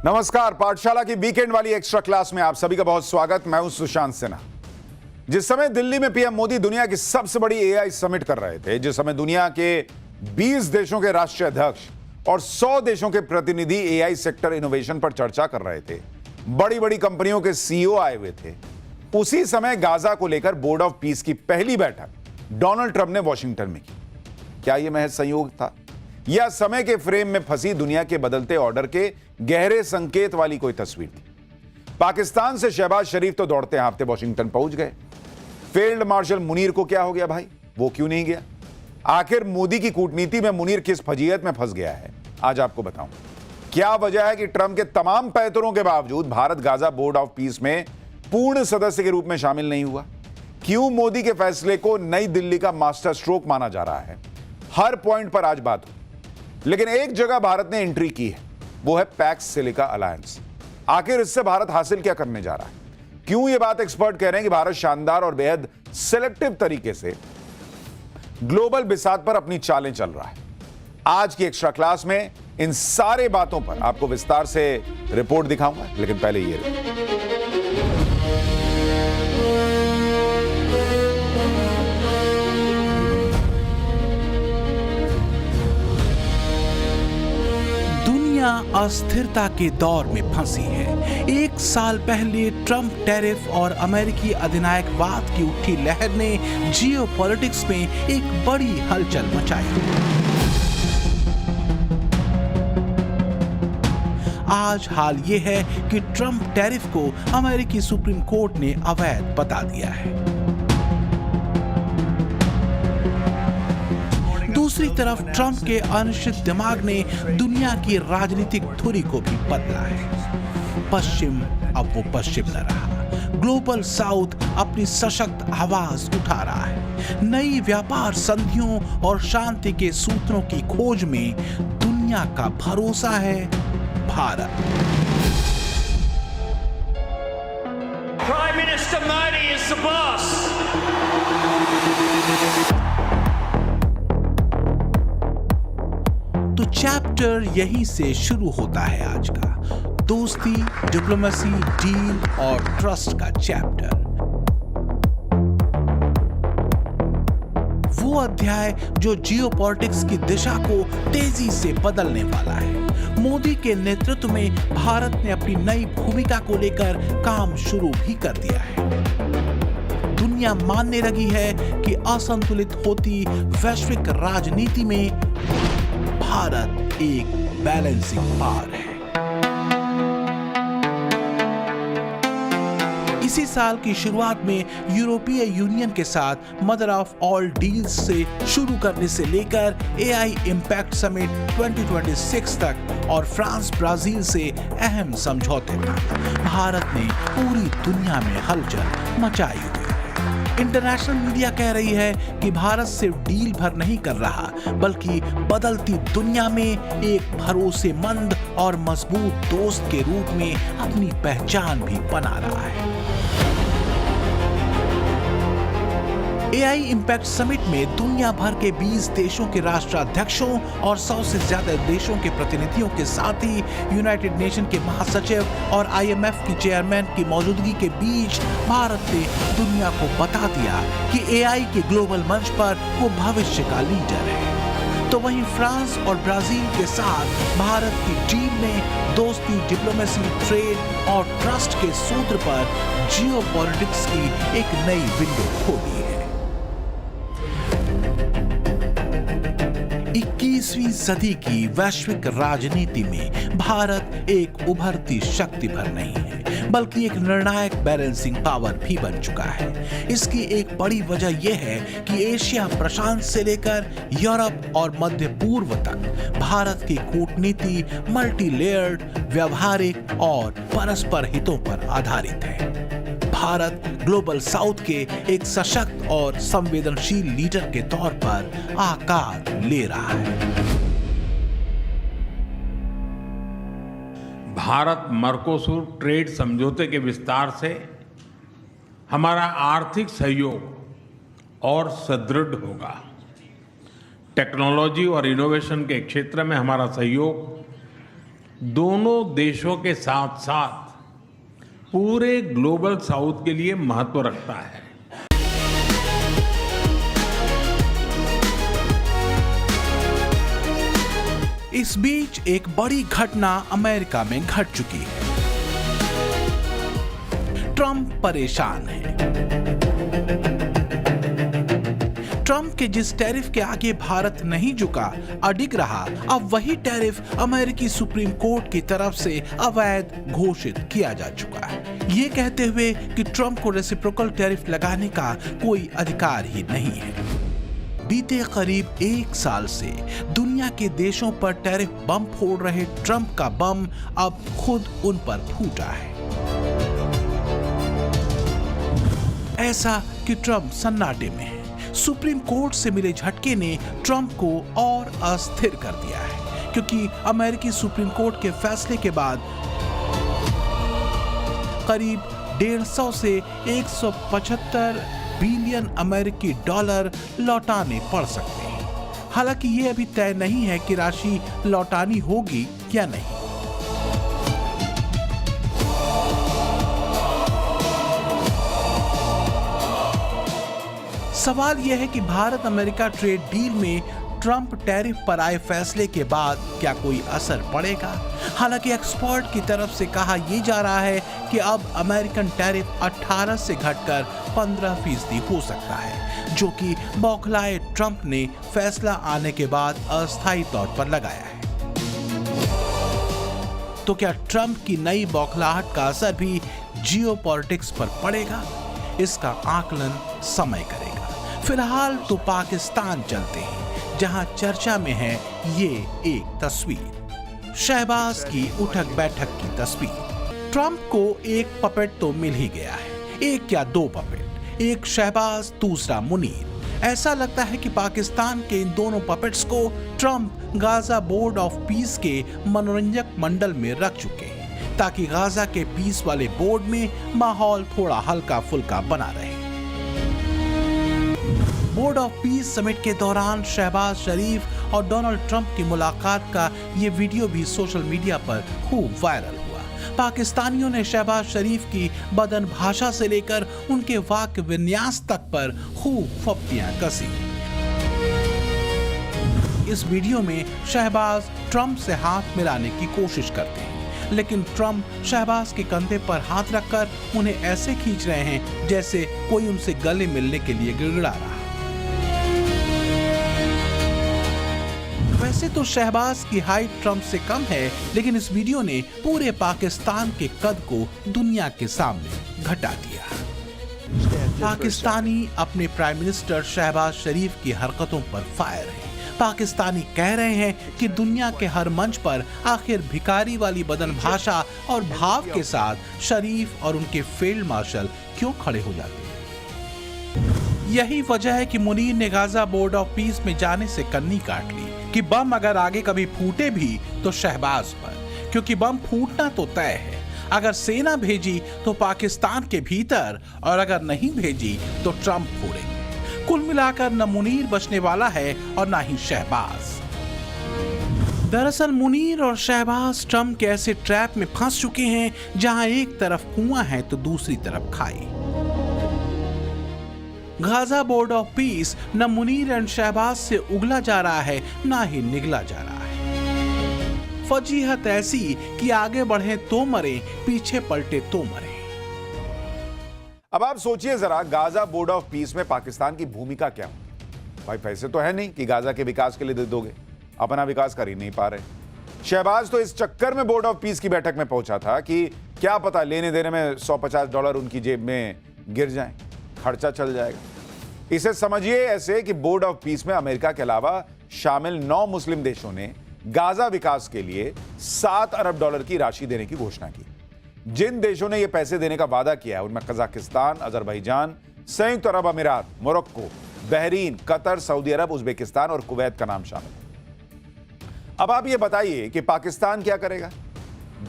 नमस्कार, पाठशाला की वीकेंड वाली एक्स्ट्रा क्लास में आप सभी का बहुत स्वागत। मैं हूं सुशांत सिन्हा। जिस समय दिल्ली में पीएम मोदी दुनिया की सबसे बड़ी एआई समिट कर रहे थे, जिस समय दुनिया के 20 देशों के राष्ट्रीय अध्यक्ष और 100 देशों के प्रतिनिधि एआई सेक्टर इनोवेशन पर चर्चा कर रहे थे, बड़ी बड़ी कंपनियों के सीईओ आए हुए थे, उसी समय गाजा को लेकर बोर्ड ऑफ पीस की पहली बैठक डोनाल्ड ट्रंप ने वॉशिंगटन में की। क्या यह महज संयोग था या समय के फ्रेम में फंसी दुनिया के बदलते ऑर्डर के गहरे संकेत वाली कोई तस्वीर थी? पाकिस्तान से शहबाज शरीफ तो दौड़ते हाँफते वॉशिंगटन पहुंच गए। फील्ड मार्शल मुनीर को क्या हो गया भाई, वो क्यों नहीं गया? आखिर मोदी की कूटनीति में मुनीर किस फजीयत में फंस गया है, आज आपको बताऊं। क्या वजह है कि ट्रंप के तमाम पैतरों के बावजूद Bharat Gaza board of peace में पूर्ण सदस्य के रूप में शामिल नहीं हुआ? क्यों मोदी के फैसले को नई दिल्ली का मास्टर स्ट्रोक माना जा रहा है? हर पॉइंट पर आज बात हो, लेकिन एक जगह भारत ने एंट्री की है, वो है पैक्स सिलिका अलायंस। आखिर इससे भारत हासिल क्या करने जा रहा है? क्यों ये बात एक्सपर्ट कह रहे हैं कि भारत शानदार और बेहद सिलेक्टिव तरीके से ग्लोबल बिसात पर अपनी चालें चल रहा है? आज की एक्स्ट्रा क्लास में इन सारे बातों पर आपको विस्तार से रिपोर्ट दिखाऊंगा, लेकिन पहले ये अस्थिरता के दौर में फंसी है। एक साल पहले ट्रंप टैरिफ और अमेरिकी अधिनायकवाद की उठी लहर ने जियोपॉलिटिक्स में एक बड़ी हलचल मचाई। आज हाल ये है कि ट्रंप टैरिफ को अमेरिकी सुप्रीम कोर्ट ने अवैध बता दिया है। दूसरी तरफ ट्रंप के अनिश्चित दिमाग ने दुनिया की राजनीतिक धुरी को भी बदला है। पश्चिम अब वो पश्चिम न रहा। ग्लोबल साउथ अपनी सशक्त आवाज उठा रहा है। नई व्यापार संधियों और शांति के सूत्रों की खोज में दुनिया का भरोसा है Bharat. Prime Minister Modi is the boss. तो चैप्टर यहीं से शुरू होता है आज का दोस्ती, डिप्लोमेसी, डील और ट्रस्ट का चैप्टर। वो अध्याय जो जियोपॉलिटिक्स की दिशा को तेजी से बदलने वाला है। मोदी के नेतृत्व में भारत ने अपनी नई भूमिका को लेकर काम शुरू भी कर दिया है। दुनिया मानने लगी है कि असंतुलित होती वैश्विक राजनीति में भारत एक बैलेंसिंग पावर है। इसी साल की शुरुआत में यूरोपीय यूनियन के साथ मदर ऑफ ऑल डील्स से शुरू करने से लेकर एआई इंपैक्ट समिट 2026 तक और फ्रांस ब्राजील से अहम समझौते तक भारत ने पूरी दुनिया में हलचल मचाई हुई है। इंटरनेशनल मीडिया कह रही है कि भारत सिर्फ डील भर नहीं कर रहा, बल्कि बदलती दुनिया में एक भरोसेमंद और मजबूत दोस्त के रूप में अपनी पहचान भी बना रहा है। एआई इंपैक्ट समिट में दुनिया भर के 20 देशों के राष्ट्राध्यक्षों और 100 से ज्यादा देशों के प्रतिनिधियों के साथ ही यूनाइटेड नेशन के महासचिव और आईएमएफ की चेयरमैन की मौजूदगी के बीच भारत ने दुनिया को बता दिया कि एआई के ग्लोबल मंच पर वो भविष्य का लीडर है। तो वहीं फ्रांस और ब्राजील के साथ भारत की टीम ने दोस्ती, डिप्लोमेसी, ट्रेड और ट्रस्ट के सूत्र पर जियोपॉलिटिक्स की एक नई विंडो खोली है। 21वीं सदी की वैश्विक राजनीति में भारत एक उभरती शक्ति भर नहीं है, बल्कि एक निर्णायक बैलेंसिंग पावर भी बन चुका है। इसकी एक बड़ी वजह यह है कि एशिया प्रशांत से लेकर यूरोप और मध्य पूर्व तक भारत की कूटनीति मल्टी लेयर्ड, व्यवहारिक और परस्पर हितों पर आधारित है। भारत ग्लोबल साउथ के एक सशक्त और संवेदनशील लीडर के तौर पर आकार ले रहा है। भारत मर्कोसुर ट्रेड समझौते के विस्तार से हमारा आर्थिक सहयोग और सुदृढ़ होगा। टेक्नोलॉजी और इनोवेशन के क्षेत्र में हमारा सहयोग दोनों देशों के साथ साथ पूरे ग्लोबल साउथ के लिए महत्व रखता है। इस बीच एक बड़ी घटना अमेरिका में घट चुकी है। ट्रंप परेशान है। ट्रंप के जिस टैरिफ के आगे भारत नहीं झुका, अडिग रहा, अब वही टैरिफ अमेरिकी सुप्रीम कोर्ट की तरफ से अवैध घोषित किया जा चुका है, ये कहते हुए कि ट्रंप को रेसिप्रोकल टैरिफ लगाने का कोई अधिकार ही नहीं है। बीते करीब 1 साल से दुनिया के देशों पर टैरिफ बम फोड़ रहे ट्रंप का बम अब खुद उन पर फूटा है। ऐसा कि ट्रंप सन्नाटे में है। सुप्रीम कोर्ट से मिले झटके ने ट्रंप को और अस्थिर कर दिया है, क्योंकि अमेरिकी सुप्रीम कोर्ट के फैसले के बाद करीब 150 से 175 बिलियन अमेरिकी डॉलर लौटाने पड़ सकते हैं। हालांकि यह अभी तय नहीं है कि राशि लौटानी होगी या नहीं। सवाल यह है कि भारत अमेरिका ट्रेड डील में ट्रंप टैरिफ पर आए फैसले के बाद क्या कोई असर पड़ेगा। हालांकि एक्सपर्ट की तरफ से कहा यह जा रहा है कि अब अमेरिकन टैरिफ 18 से घटकर 15% हो सकता है, जो कि बौखलाए ट्रंप ने फैसला आने के बाद अस्थायी तौर पर लगाया है। तो क्या ट्रंप की नई बौखलाहट का असर भी जियोपॉलिटिक्स पर पड़ेगा? इसका आकलन समय करेगा। फिलहाल तो पाकिस्तान चलते हैं, जहां चर्चा में है ये एक तस्वीर, शहबाज की उठक बैठक की तस्वीर। ट्रंप को एक पपेट तो मिल ही गया है, एक या 2 पपेट, एक शहबाज, दूसरा मुनीर। ऐसा लगता है कि पाकिस्तान के इन दोनों पपेट्स को Trump Gaza board of peace के मनोरंजक मंडल में रख चुके हैं, ताकि गाजा के पीस वाले बोर्ड में माहौल थोड़ा हल्का फुल्का बना रहे। बोर्ड ऑफ पीस समिट के दौरान शहबाज शरीफ और डोनाल्ड ट्रंप की मुलाकात का ये वीडियो भी सोशल मीडिया पर खूब वायरल हुआ। पाकिस्तानियों ने शहबाज शरीफ की बदन भाषा से लेकर उनके वाक्य विन्यास तक पर खूब फप्तियां कसी। इस वीडियो में शहबाज ट्रंप से हाथ मिलाने की कोशिश करते हैं, लेकिन ट्रंप शहबाज के कंधे पर हाथ रखकर उन्हें ऐसे खींच रहे हैं जैसे कोई उनसे गले मिलने के लिए गिड़गिड़ा रहा। वैसे तो शहबाज की हाइट ट्रंप से कम है, लेकिन इस वीडियो ने पूरे पाकिस्तान के कद को दुनिया के सामने घटा दिया। पाकिस्तानी अपने प्राइम मिनिस्टर शहबाज शरीफ की हरकतों पर फायर हैं। पाकिस्तानी कह रहे हैं कि दुनिया के हर मंच पर आखिर भिखारी वाली बदन भाषा और भाव के साथ शरीफ और उनके फील्ड मार्शल क्यों खड़े हो जाते हैं। यही वजह है कि मुनीर ने गाजा बोर्ड ऑफ पीस में जाने से कन्नी काट ली कि बम अगर आगे कभी फूटे भी तो शहबाज पर, क्योंकि बम फूटना तो तय है। अगर सेना भेजी तो पाकिस्तान के भीतर, और अगर नहीं भेजी तो ट्रंप फोड़ेंगे। कुल मिलाकर न मुनीर बचने वाला है और न ही शहबाज। दरअसल मुनीर और शहबाज ट्रंप के ऐसे ट्रैप में फंस चुके हैं जहां एक तरफ कुआं है तो दूसरी तरफ खाई। गाजा बोर्ड ऑफ पीस न मुनीर एंड शहबाज से उगला जा रहा है, ना ही निगला जा रहा है। फजीहत ऐसी कि आगे बढ़े तो मरे, पीछे पलटे तो मरे। अब आप सोचिए जरा, गाजा बोर्ड ऑफ पीस में पाकिस्तान की भूमिका क्या होगी? भाई पैसे तो है नहीं कि गाजा के विकास के लिए दे दोगे, अपना विकास कर ही नहीं पा रहे। शहबाज तो इस चक्कर में बोर्ड ऑफ पीस की बैठक में पहुंचा था कि क्या पता लेने देने में $150 उनकी जेब में गिर जाएं, खर्चा चल जाएगा। इसे समझिए ऐसे कि बोर्ड ऑफ पीस में अमेरिका के अलावा शामिल 9 मुस्लिम देशों ने गाजा विकास के लिए $7 अरब की राशि देने की घोषणा की। जिन देशों ने यह पैसे देने का वादा किया है उनमें कजाकिस्तान, अजरबैजान, संयुक्त अरब अमीरात, मोरक्को, बहरीन, कतर, सऊदी अरब, उज्बेकिस्तान और कुवैत का नाम शामिल है। अब आप ये बताइए कि पाकिस्तान क्या करेगा?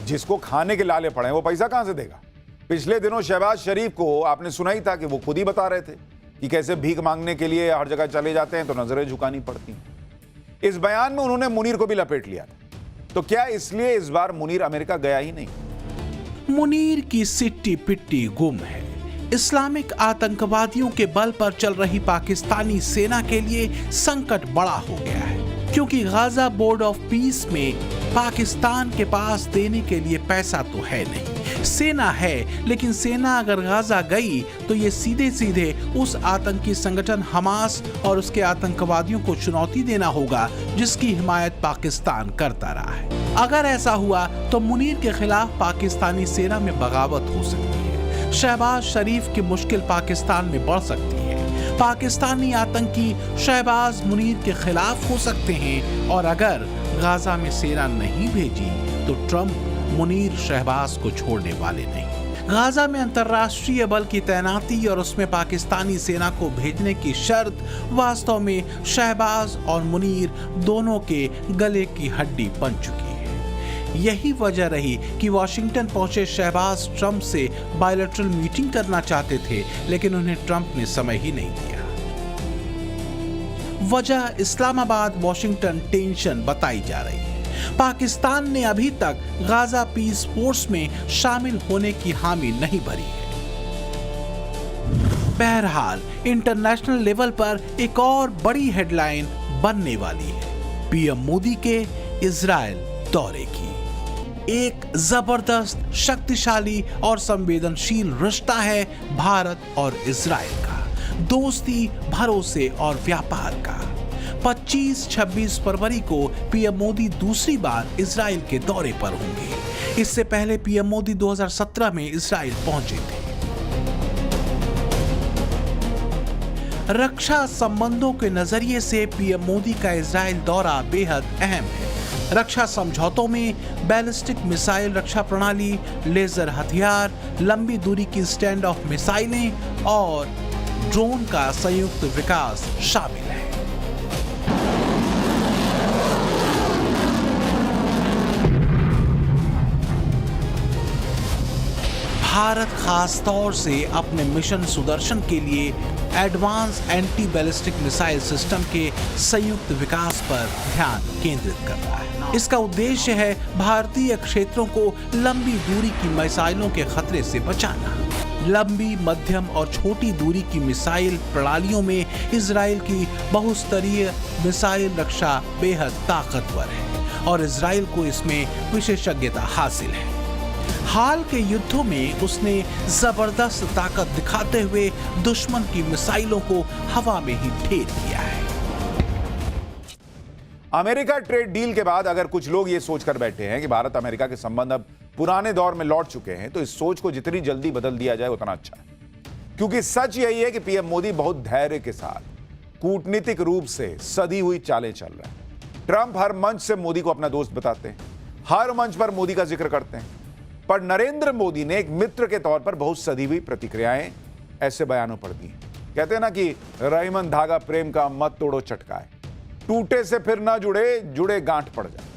जिसको खाने के लाले पड़े वो पैसा कहां से देगा? पिछले दिनों शहबाज शरीफ को आपने सुना ही था कि वो खुद ही बता रहे थे कि कैसे भीख मांगने के लिए हर जगह चले जाते हैं तो नजरें झुकानी पड़ती हैं। इस बयान में उन्होंने मुनीर को भी लपेट लिया था। तो क्या इसलिए इस बार मुनीर अमेरिका गया ही नहीं? मुनीर की सिट्टी पिट्टी गुम है। इस्लामिक आतंकवादियों के बल पर चल रही पाकिस्तानी सेना के लिए संकट बड़ा हो गया है, क्योंकि गाजा बोर्ड ऑफ पीस में पाकिस्तान के पास देने के लिए पैसा तो है नहीं। सेना है, लेकिन सेना अगर गाजा गई तो ये सीधे सीधे उस आतंकी संगठन हमास और उसके आतंकवादियों को चुनौती देना होगा जिसकी हिमायत पाकिस्तान करता रहा है। अगर ऐसा हुआ तो मुनीर के खिलाफ पाकिस्तानी सेना में बगावत हो सकती है। शहबाज शरीफ की मुश्किल पाकिस्तान में बढ़ सकती है। पाकिस्तानी आतंकी शहबाज मुनीर के खिलाफ हो सकते हैं, और अगर गाजा में सेना नहीं भेजी तो ट्रंप मुनीर शहबाज को छोड़ने वाले नहीं। गाजा में अंतर्राष्ट्रीय बल की तैनाती और उसमें पाकिस्तानी सेना को भेजने की शर्त वास्तव में शहबाज और मुनीर दोनों के गले की हड्डी बन चुकी है। यही वजह रही कि वॉशिंगटन पहुंचे शहबाज ट्रंप से बायलैटरल मीटिंग करना चाहते थे, लेकिन उन्हें ट्रंप ने समय ही नहीं दिया। वजह इस्लामाबाद वॉशिंगटन टेंशन बताई जा रही है। पाकिस्तान ने अभी तक गाजा पीस फोर्स में शामिल होने की हामी नहीं भरी है। बहरहाल इंटरनेशनल लेवल पर एक और बड़ी हेडलाइन बनने वाली है पीएम मोदी के इजराइल दौरे की। एक जबरदस्त, शक्तिशाली और संवेदनशील रिश्ता है भारत और इजराइल का, दोस्ती, भरोसे और व्यापार का। 25-26 फरवरी को पीएम मोदी दूसरी बार इजराइल के दौरे पर होंगे। इससे पहले पीएम मोदी 2017 में इजराइल पहुंचे थे। रक्षा संबंधों के नजरिए से पीएम मोदी का इजराइल दौरा बेहद अहम है। रक्षा समझौतों में बैलिस्टिक मिसाइल रक्षा प्रणाली, लेजर हथियार, लंबी दूरी की स्टैंड ऑफ मिसाइलें और ड्रोन का संयुक्त विकास शामिल है। भारत खास तौर से अपने मिशन सुदर्शन के लिए advance anti ballistic missile system के संयुक्त विकास पर ध्यान केंद्रित कर रहा है। इसका उद्देश्य है भारतीय क्षेत्रों को लंबी दूरी की मिसाइलों के खतरे से बचाना। लंबी, मध्यम और छोटी दूरी की मिसाइल प्रणालियों में इजराइल की बहुस्तरीय मिसाइल रक्षा बेहद ताकतवर है और इजराइल को इसमें विशेषज्ञता हासिल है। हाल के युद्धों में उसने जबरदस्त ताकत दिखाते हुए दुश्मन की मिसाइलों को हवा में ही ढेर किया है। अमेरिका ट्रेड डील के बाद अगर कुछ लोग ये सोचकर बैठे हैं कि भारत अमेरिका के संबंध अब पुराने दौर में लौट चुके हैं, तो इस सोच को जितनी जल्दी बदल दिया जाए उतना अच्छा है। क्योंकि सच यही है कि पीएम मोदी बहुत धैर्य के साथ कूटनीतिक रूप से सधी हुई चालें चल रहे हैं। ट्रंप हर मंच से मोदी को अपना दोस्त बताते हैं, हर मंच पर मोदी का जिक्र करते हैं, पर नरेंद्र मोदी ने एक मित्र के तौर पर बहुत सधी हुई प्रतिक्रियाएं ऐसे बयानों पर दी। कहते हैं ना कि रहीमन धागा प्रेम का मत तोड़ो चटकाए, टूटे से फिर ना जुड़े, जुड़े गांठ पड़ जाए।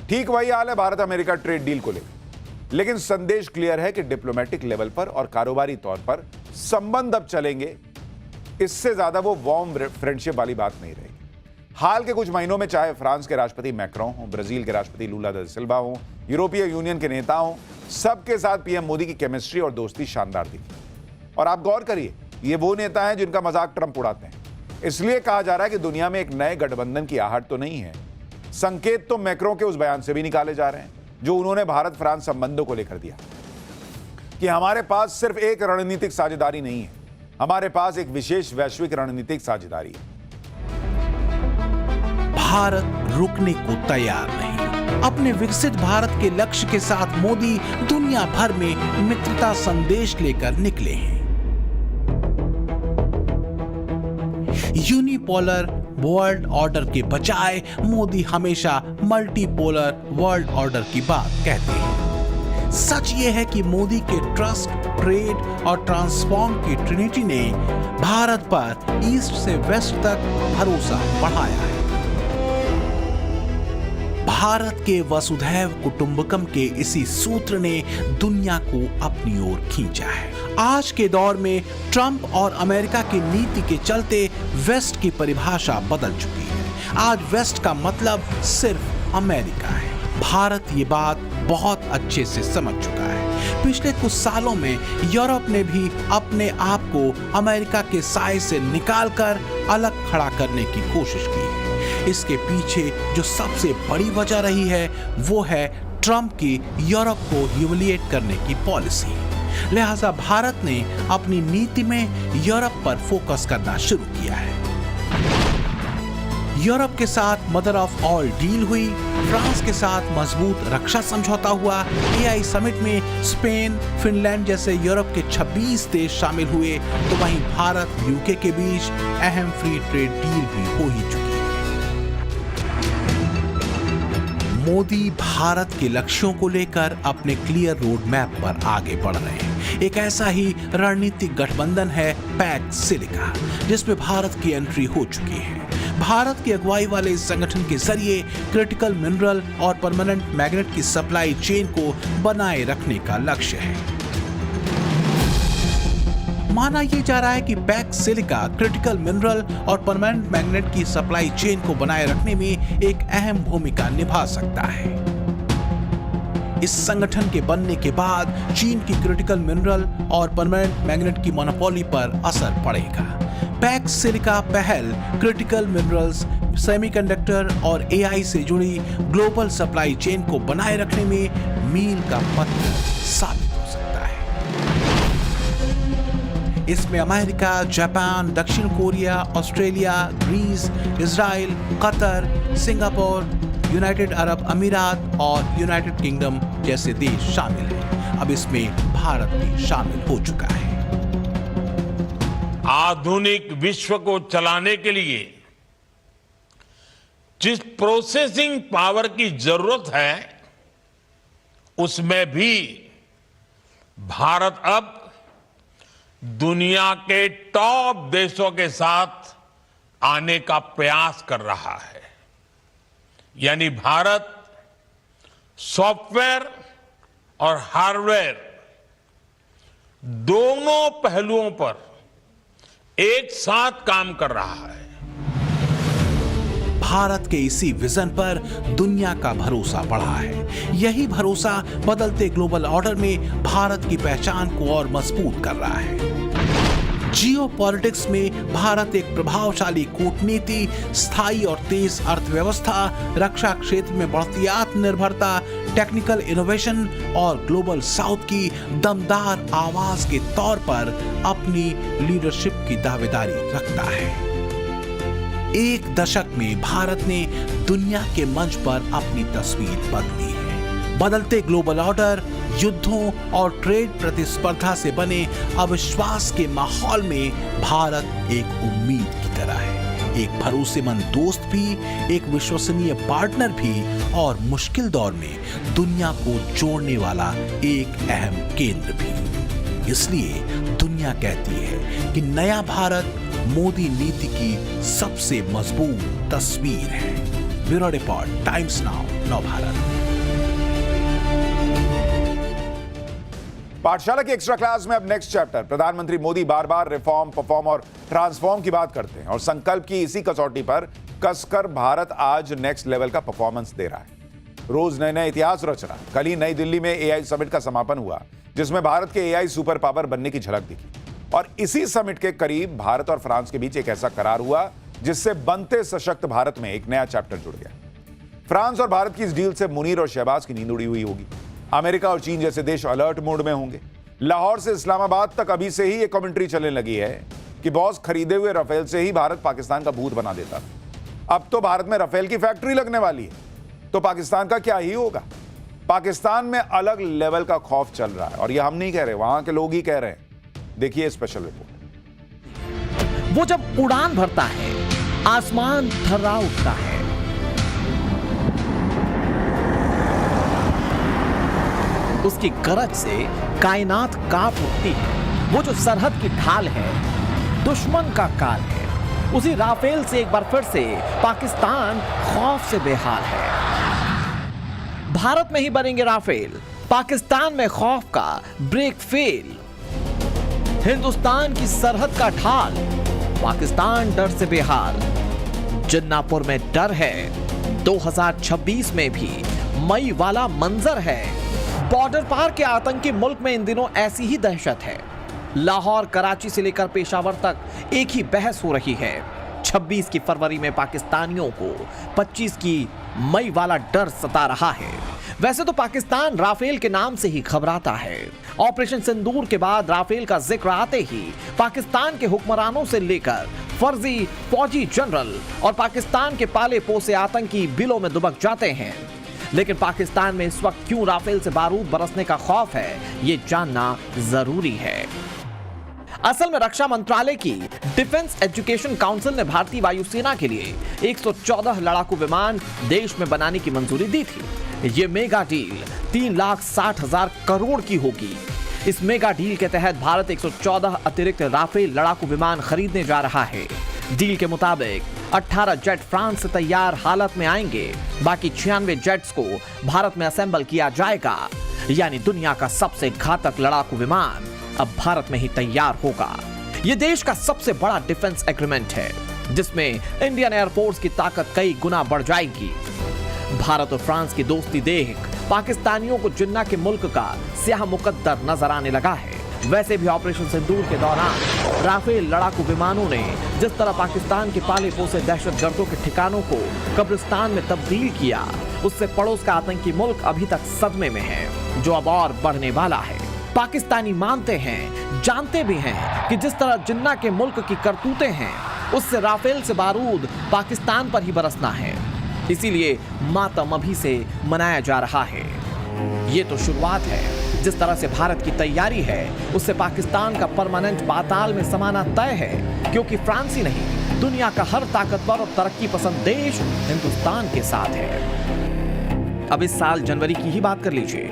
ठीक वही हाल है भारत अमेरिका ट्रेड डील को लेकर। लेकिन संदेश क्लियर है कि डिप्लोमेटिक लेवल पर और कारोबारी तौर पर संबंध अब चलेंगे। इससे ज्यादा वो वार्म फ्रेंडशिप वाली बात नहीं रहेगी। हाल के कुछ महीनों में चाहे फ्रांस के राष्ट्रपति मैक्रों हो, ब्राजील के राष्ट्रपति लूला दा सिल्वा हो, यूरोपीय यूनियन के नेता हो, सबके साथ पीएम मोदी की केमिस्ट्री और दोस्ती शानदार दिखी। और आप गौर करिए, ये वो नेता हैं जिनका मजाक ट्रंप उड़ाते हैं। इसलिए कहा जा रहा है कि दुनिया में एक नए गठबंधन की आहट तो नहीं है। संकेत तो मैक्रों के उस बयान से भी निकाले जा रहे हैं जो उन्होंने भारत फ्रांस संबंधों को लेकर दिया कि हमारे पास सिर्फ एक रणनीतिक साझेदारी नहीं है, हमारे पास एक विशेष वैश्विक रणनीतिक साझेदारी है। भारत रुकने को तैयार नहीं। अपने विकसित भारत के लक्ष्य के साथ मोदी दुनिया भर में मित्रता संदेश लेकर निकले हैं। यूनिपोलर वर्ल्ड ऑर्डर के बजाय मोदी हमेशा मल्टीपोलर वर्ल्ड ऑर्डर की बात कहते हैं। सच ये है कि मोदी के ट्रस्ट, ट्रेड और ट्रांसफॉर्म की ट्रिनिटी ने भारत पर ईस्ट से वेस्ट तक भरोसा बढ़ाया है। भारत के वसुधैव कुटुंबकम के इसी सूत्र ने दुनिया को अपनी ओर खींचा है। आज के दौर में ट्रंप और अमेरिका की नीति के चलते वेस्ट की परिभाषा बदल चुकी है। आज वेस्ट का मतलब सिर्फ अमेरिका है। भारत ये बात बहुत अच्छे से समझ चुका है। पिछले कुछ सालों में यूरोप ने भी अपने आप को अमेरिका के साए से निकालकर अलग खड़ा करने की कोशिश की है। इसके पीछे जो सबसे बड़ी वजह रही है वो है ट्रंप की यूरोप को ह्यूमिलिएट करने की पॉलिसी। लिहाजा भारत ने अपनी नीति में यूरोप पर फोकस करना शुरू किया है। यूरोप के साथ मदर ऑफ ऑल डील हुई, फ्रांस के साथ मजबूत रक्षा समझौता हुआ, एआई समिट में स्पेन, फिनलैंड जैसे यूरोप के 26 देश शामिल हुए, तो वहीं भारत यूके के बीच अहम फ्री ट्रेड डील भी हो ही चुकी है। मोदी भारत के लक्ष्यों को लेकर अपने क्लियर रोड मैप पर आगे बढ़ रहे हैं। एक ऐसा ही रणनीतिक गठबंधन है पैक्ट सिलिका, जिसमें भारत की एंट्री हो चुकी है। भारत की अगुवाई वाले इस संगठन के जरिए क्रिटिकल मिनरल और परमानेंट मैग्नेट की सप्लाई चेन को बनाए रखने का लक्ष्य है। माना यह जा रहा है कि पैक्ट सिलिका क्रिटिकल मिनरल और परमानेंट मैग्नेट की सप्लाई चेन को बनाए रखने में एक अहम भूमिका निभा सकता है। इस संगठन के बनने के बाद चीन की क्रिटिकल मिनरल और परमानेंट मैग्नेट की मोनोपोली पर असर पड़ेगा। पैक्ट सिलिका पहल क्रिटिकल मिनरल्स, सेमीकंडक्टर और एआई से जुड़ी ग्लोबल सप्लाई चेन को बनाए रखने में मील का पत्थर साबित हो सकता है। इसमें अमेरिका, जापान, दक्षिण Korea, Australia, Greece, Israel, Qatar, Singapore, United Arab अमीरात और यूनाइटेड किंगडम जैसे देश शामिल हैं। अब इसमें भारत भी शामिल हो चुका है। आधुनिक विश्व को चलाने के लिए जिस प्रोसेसिंग पावर की जरूरत है, उसमें भी भारत अब दुनिया के टॉप देशों के साथ आने का प्रयास कर रहा है। यानी भारत सॉफ्टवेयर और हार्डवेयर दोनों पहलुओं पर एक साथ काम कर रहा है। भारत के इसी विजन पर दुनिया का भरोसा बढ़ा है। यही भरोसा बदलते ग्लोबल ऑर्डर में भारत की पहचान को और मजबूत कर रहा है। जियोपॉलिटिक्स में भारत एक प्रभावशाली कूटनीति, स्थायी और तेज अर्थव्यवस्था, रक्षा क्षेत्र में बढ़ती आत्मनिर्भरता, टेक्निकल इनोवेशन और ग्लोबल साउथ की दमदार आवाज के तौर पर अपनी लीडरशिप की दावेदारी रखता है। एक दशक में भारत ने दुनिया के मंच पर अपनी तस्वीर बदली है। बदलते ग्लोबल ऑर्डर, युद्धों और ट्रेड प्रतिस्पर्धा से बने अविश्वास के माहौल में भारत एक उम्मीद की तरह है, एक भरोसेमंद दोस्त भी, एक विश्वसनीय पार्टनर भी और मुश्किल दौर में दुनिया को जोड़ने वाला एक अहम केंद्र भी। इसलिए दुनिया कहती है कि नया भारत मोदी नीति की सबसे मजबूत तस्वीर है। Bureau report, times now, Navbharat. पाठशाला की एक्स्ट्रा क्लास में अब नेक्स्ट चैप्टर। प्रधानमंत्री मोदी बार बार रिफॉर्म, परफॉर्म और ट्रांसफॉर्म की बात करते हैं और संकल्प की इसी कसौटी पर कसकर भारत आज नेक्स्ट लेवल का परफॉर्मेंस दे रहा है। रोज नए नए इतिहास रच रहा है। कल ही नई दिल्ली में एआई समिट का समापन हुआ, जिसमें भारत के एआई सुपर पावर बनने की झलक दिखी। और इसी समिट के करीब भारत और फ्रांस के बीच एक ऐसा करार हुआ जिससे बनते सशक्त भारत में एक नया चैप्टर जुड़ गया। फ्रांस और भारत की इस डील से मुनीर और शहबाज की नींद उड़ी हुई होगी। अमेरिका और चीन जैसे देश अलर्ट मोड में होंगे। लाहौर से इस्लामाबाद तक अभी से ही ये कमेंट्री चलने लगी है कि बॉस खरीदे हुए राफेल से ही भारत पाकिस्तान का भूत बना देता था। अब तो भारत में राफेल की फैक्ट्री लगने वाली है, तो पाकिस्तान का क्या ही होगा। पाकिस्तान में अलग लेवल का खौफ चल रहा है और ये हम नहीं कह रहे, वहां के लोग ही कह रहे हैं। देखिए स्पेशल रिपोर्ट। वो जब उड़ान भरता है, आसमान थर्रा उठता है। उसकी गरज से कायनात कांप उठती है। वो जो सरहद की ढाल है, दुश्मन का काल है। उसी राफेल से एक बार फिर से पाकिस्तान खौफ से बेहाल है। भारत में ही बनेंगे राफेल, पाकिस्तान में खौफ का ब्रेक फेल। हिंदुस्तान की सरहद का ढाल, पाकिस्तान डर से बेहाल। जिन्नापुर में डर है, 2026 में भी मई वाला मंजर है। बॉर्डर पार के आतंकी मुल्क में इन दिनों ऐसी ही दहशत है। लाहौर, कराची से लेकर पेशावर तक एक ही बहस हो रही है। 26 की फरवरी में पाकिस्तानियों को 25 की मई वाला डर सता रहा है। वैसे तो पाकिस्तान राफेल के नाम से ही घबराता है। ऑपरेशन सिंदूर के बाद राफेल का जिक्र आते ही पाकिस्तान के हुक्मरानों से लेकर फर्जी फौजी जनरल और पाकिस्तान के पाले पोसे आतंकी बिलों में दुबक जाते हैं। लेकिन पाकिस्तान में इस वक्त क्यों राफेल से बारूद बरसने का खौफ है, ये जानना जरूरी है। असल में रक्षा मंत्रालय की डिफेंस एजुकेशन काउंसिल ने भारतीय वायुसेना के लिए 114 लड़ाकू विमान देश में बनाने की मंजूरी दी थी। ये मेगा डील 3,60,000 करोड़ की होगी। इस मेगा डील के तहत भारत 114 अतिरिक्त राफेल लड़ाकू विमान खरीदने जा रहा है। डील के मुताबिक 18 जेट फ्रांस से तैयार हालत में आएंगे। बाकी 96 जेट्स को भारत में असेंबल किया जाएगा। यानी दुनिया का सबसे घातक लड़ाकू विमान अब भारत में ही तैयार होगा। यह देश का सबसे बड़ा डिफेंस एग्रीमेंट है, जिसमें इंडियन एयरफोर्स की ताकत कई गुना बढ़ जाएगी। भारत और फ्रांस की दोस्ती देख पाकिस्तानियों को जिन्ना के मुल्क का स्याह मुकद्दर नजर आने लगा है। वैसे भी ऑपरेशन सिंदूर के दौरान राफेल लड़ाकू विमानों ने जिस तरह पाकिस्तान के पाले पोसे दहशतगर्दों के ठिकानों को कब्रिस्तान में तब्दील किया, उससे पड़ोस का आतंकी मुल्क अभी तक सदमे में है, जो अब और बढ़ने वाला है। पाकिस्तानी मानते हैं, जानते भी हैं कि जिस तरह जिन्ना के मुल्क की करतूतें हैं, उससे राफेल से बारूद पाकिस्तान पर ही बरसना है। इसीलिए मातम अभी से मनाया जा रहा है। ये तो शुरुआत है। जिस तरह से भारत की तैयारी है, उससे पाकिस्तान का परमानेंट पाताल में समाना तय है, क्योंकि फ्रांस ही नहीं, दुनिया का हर ताकतवर और तरक्की पसंद देश हिंदुस्तान के साथ है। अब इस साल जनवरी की ही बात कर लीजिए।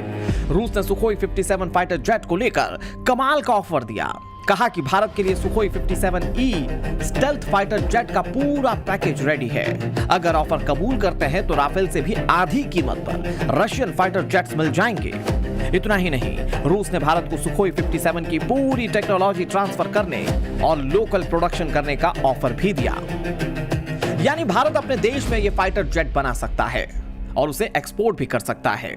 रूस ने सुखोई 57 फाइटर जेट को लेकर कमाल का ऑफर दिया। कहा कि भारत के लिए Sukhoi 57E stealth fighter jet का पूरा पैकेज रेडी है। अगर ऑफर कबूल करते हैं तो राफेल से भी आधी कीमत पर रशियन फाइटर जेट्स मिल जाएंगे। इतना ही नहीं, रूस ने भारत को सुखोई 57 की पूरी टेक्नोलॉजी ट्रांसफर करने और लोकल प्रोडक्शन करने का ऑफर भी दिया। यानी भारत अपने देश में यह फाइटर जेट बना सकता है और उसे एक्सपोर्ट भी कर सकता है।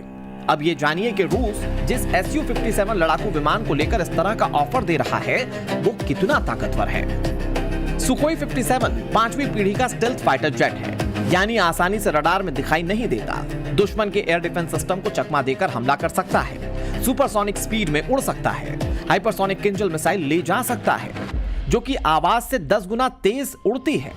अब ये जानिए कि रूस जिस Su-57 लड़ाकू विमान को लेकर इस तरह का ऑफर दे रहा है, वो कितना ताकतवर है। सुखोई 57 5वीं पीढ़ी का स्टेल्थ फाइटर जेट है, यानी आसानी से रडार में दिखाई नहीं देता। दुश्मन के एयर डिफेंस सिस्टम को चकमा देकर हमला कर सकता है। सुपरसोनिक स्पीड में उड़ सकता है। हाइपरसोनिक किंजल मिसाइल ले जा सकता है, जो कि आवाज से 10 गुना तेज उड़ती है।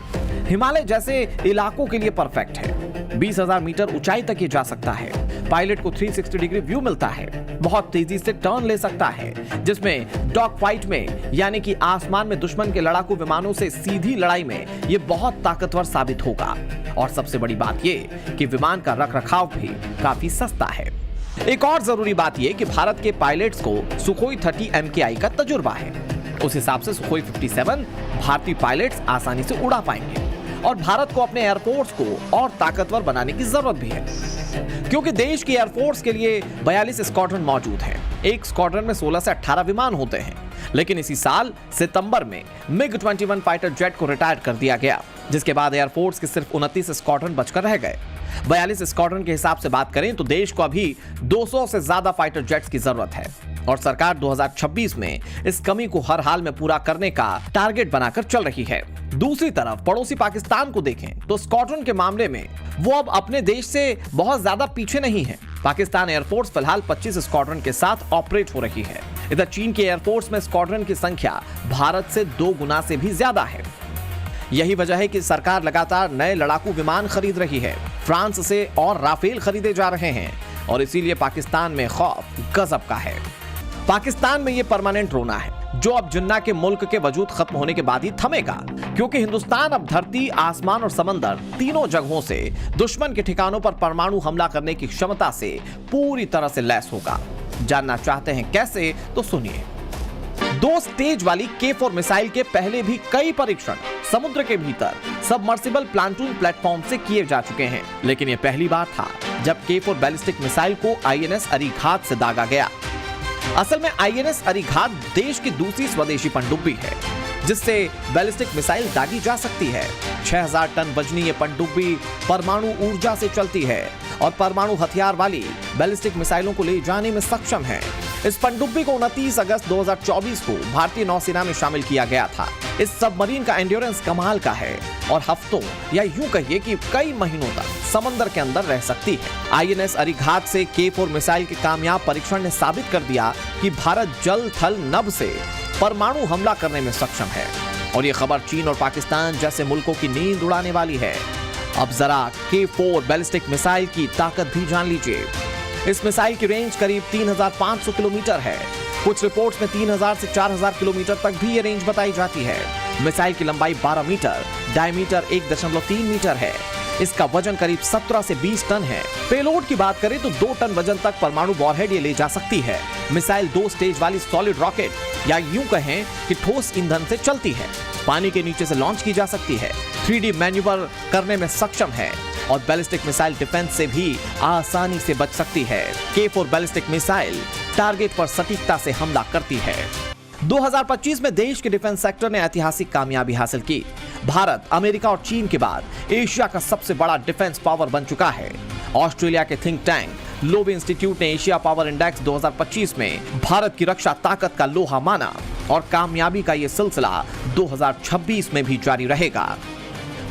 हिमालय जैसे इलाकों के लिए परफेक्ट है। 20,000 मीटर ऊंचाई तक ये जा सकता है। पायलट को 360 डिग्री व्यू मिलता है। बहुत तेजी से टर्न ले सकता है, जिसमें डॉग फाइट में यानी कि आसमान में दुश्मन के लड़ाकू विमानों से सीधी लड़ाई में ये बहुत ताकतवर साबित होगा। और सबसे बड़ी बात ये कि विमान का रखरखाव भी काफी सस्ता है। एक और जरूरी बात ये कि भारत के पायलट्स को सुखोई 30 MKI का तजुर्बा है। उस हिसाब से सुखोई 57 भारतीय पायलट्स आसानी से उड़ा पाएंगे। और भारत को अपने एयरफोर्स को और ताकतवर बनाने की जरूरत भी है, क्योंकि देश की एयरफोर्स के लिए 42 स्क्वाड्रन मौजूद हैं। एक स्क्वाड्रन में 16 से 18 विमान होते हैं। लेकिन इसी साल सितंबर में MiG-21 फाइटर जेट को रिटायर कर दिया गया, जिसके बाद एयरफोर्स के सिर्फ 29 स्क्वाड्रन बचकर रह गए। 42 स्क्वाड्रन के हिसाब से बात करें तो देश को अभी 200 से ज्यादा फाइटर जेट्स की जरूरत है। और सरकार 2026 में इस कमी को हर हाल में पूरा करने का टारगेट बनाकर चल रही है। दूसरी तरफ पड़ोसी पाकिस्तान को देखें तो स्क्वाड्रन के मामले में वो अब अपने देश से बहुत ज्यादा पीछे नहीं है। पाकिस्तान एयरफोर्स फिलहाल 25 स्क्वाड्रन के साथ ऑपरेट हो रही है। इधर चीन के एयरफोर्स में स्क्वाड्रन की संख्या भारत से 2 गुना से भी ज्यादा है। यही वजह है कि सरकार लगातार नए लड़ाकू विमान खरीद रही है। फ्रांस से और राफेल खरीदे जा रहे हैं और इसीलिए पाकिस्तान में खौफ गजब का है। पाकिस्तान में ये परमानेंट रोना है, जो अब जिन्ना के मुल्क के वजूद खत्म होने के बाद ही थमेगा, क्योंकि हिंदुस्तान अब धरती, आसमान और समंदर तीनों जगहों से दुश्मन के ठिकानों पर परमाणु हमला करने की क्षमता से पूरी तरह से लैस होगा। जानना चाहते हैं कैसे? तो सुनिए। 2 स्टेज वाली K4 मिसाइल के पहले भी कई परीक्षण समुद्र के भीतर सबमर्सिबल प्लांटून प्लेटफॉर्म से किए जा चुके हैं, लेकिन यह पहली बार था जब K4 बैलिस्टिक मिसाइल को INS अरीघात से दागा गया। असल में INS अरीघात देश की दूसरी स्वदेशी पनडुब्बी है, जिससे बैलिस्टिक मिसाइल दागी जा सकती है। 6000 टन वजनी ये पनडुब्बी परमाणु ऊर्जा से चलती है और परमाणु हथियार वाली बैलिस्टिक मिसाइलों को ले जाने में सक्षम है। इस पनडुब्बी को 29 अगस्त 2024 को भारतीय नौसेना में शामिल किया गया था। इस सबमरीन का एंड्योरेंस कमाल का है और हफ्तों या यूं कहिए कि कई महीनों तक समंदर के अंदर रह सकती है। INS अरिघात से K4 मिसाइल के कामयाब परीक्षण ने साबित कर दिया कि भारत जल थल नभ से परमाणु हमला करने में सक्षम है और ये खबर चीन और पाकिस्तान जैसे मुल्कों की नींद उड़ाने वाली है। अब जरा K4 बैलिस्टिक मिसाइल की ताकत भी जान लीजिए। इस मिसाइल की रेंज करीब 3500 किलोमीटर है। कुछ रिपोर्ट्स में 3000 से 4000 किलोमीटर तक भी ये रेंज बताई जाती है। मिसाइल की लंबाई 12 मीटर, डायमीटर 1.3 मीटर है। इसका वजन करीब 17 से 20 टन है। पेलोड की बात करें तो 2 टन वजन तक परमाणु वॉरहेड ये ले जा सकती है। मिसाइल 2 स्टेज वाली सॉलिड रॉकेट या यूं कहें कि ठोस ईंधन से चलती है। पानी के नीचे से लॉन्च की जा सकती है। 3D मैन्यूवर करने में सक्षम है और बैलिस्टिक मिसाइल डिफेंस से भी आसानी से बच सकती है। K4 बैलिस्टिक मिसाइल टारगेट पर सटीकता से हमला करती है। 2025 में देश के डिफेंस सेक्टर ने ऐतिहासिक कामयाबी हासिल की। भारत अमेरिका और चीन के बाद एशिया का सबसे बड़ा डिफेंस पावर बन चुका है। ऑस्ट्रेलिया के थिंक टैंक लोबे इंस्टीट्यूट ने एशिया पावर इंडेक्स 2025 में भारत की रक्षा ताकत का लोहा माना और कामयाबी का ये सिलसिला 2026 में भी जारी रहेगा।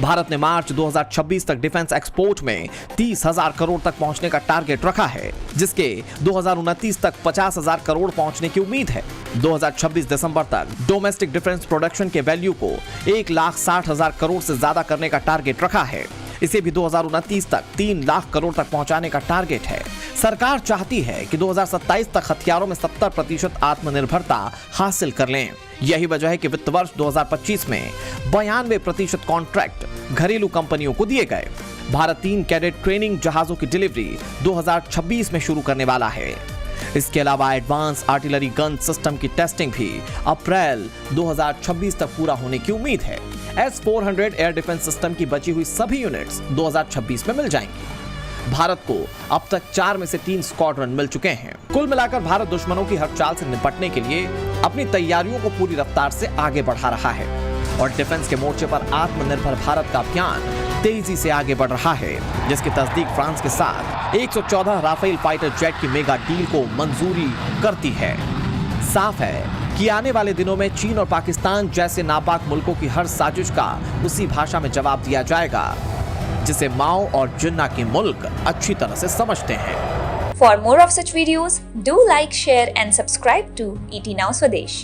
भारत ने मार्च 2026 तक डिफेंस एक्सपोर्ट में 30,000 करोड़ तक पहुंचने का टारगेट रखा है, जिसके 2029 तक 50,000 करोड़ पहुंचने की उम्मीद है। 2026 दिसंबर तक डोमेस्टिक डिफेंस प्रोडक्शन के वैल्यू को 1,60,000 करोड़ से ज्यादा करने का टारगेट रखा है। इसे भी 2029 तक 3 लाख करोड़ तक पहुंचाने का टारगेट है। सरकार चाहती है कि 2027 तक हथियारों में 70% आत्मनिर्भरता हासिल कर लें। यही वजह है कि वित्त वर्ष 2025 में 92% कॉन्ट्रैक्ट घरेलू कंपनियों को दिए गए। भारत 3 कैडेट ट्रेनिंग जहाजों की डिलीवरी 2026 में शुरू करने वाला है। इसके अलावा एडवांस आर्टिलरी गन सिस्टम की टेस्टिंग भी अप्रैल 2026 तक पूरा होने की उम्मीद है। S-400 एयर डिफेंस सिस्टम की बची हुई सभी यूनिट्स 2026 में मिल जाएंगी। भारत को अब तक 4 में से 3 स्क्वाड्रन मिल चुके हैं। कुल मिलाकर भारत दुश्मनों की हर चाल से निपटने के लिए अपनी तैयारियों को पूरी रफ्तार से आगे बढ़ा रहा है और डिफेंस के मोर्चे पर आत्मनिर्भर भारत का अभियान तेजी से आगे बढ़ रहा है, जिसकी तस्दीक फ्रांस के साथ 114 राफेल फाइटर जेट की मेगा डील को मंजूरी करती है। साफ है कि आने वाले दिनों में चीन और पाकिस्तान जैसे नापाक मुल्कों की हर साजिश का उसी भाषा में जवाब दिया जाएगा जिसे माओ और जिन्ना के मुल्क अच्छी तरह से समझते हैं। For more of such videos, do like, share and subscribe to ET Now Swadesh.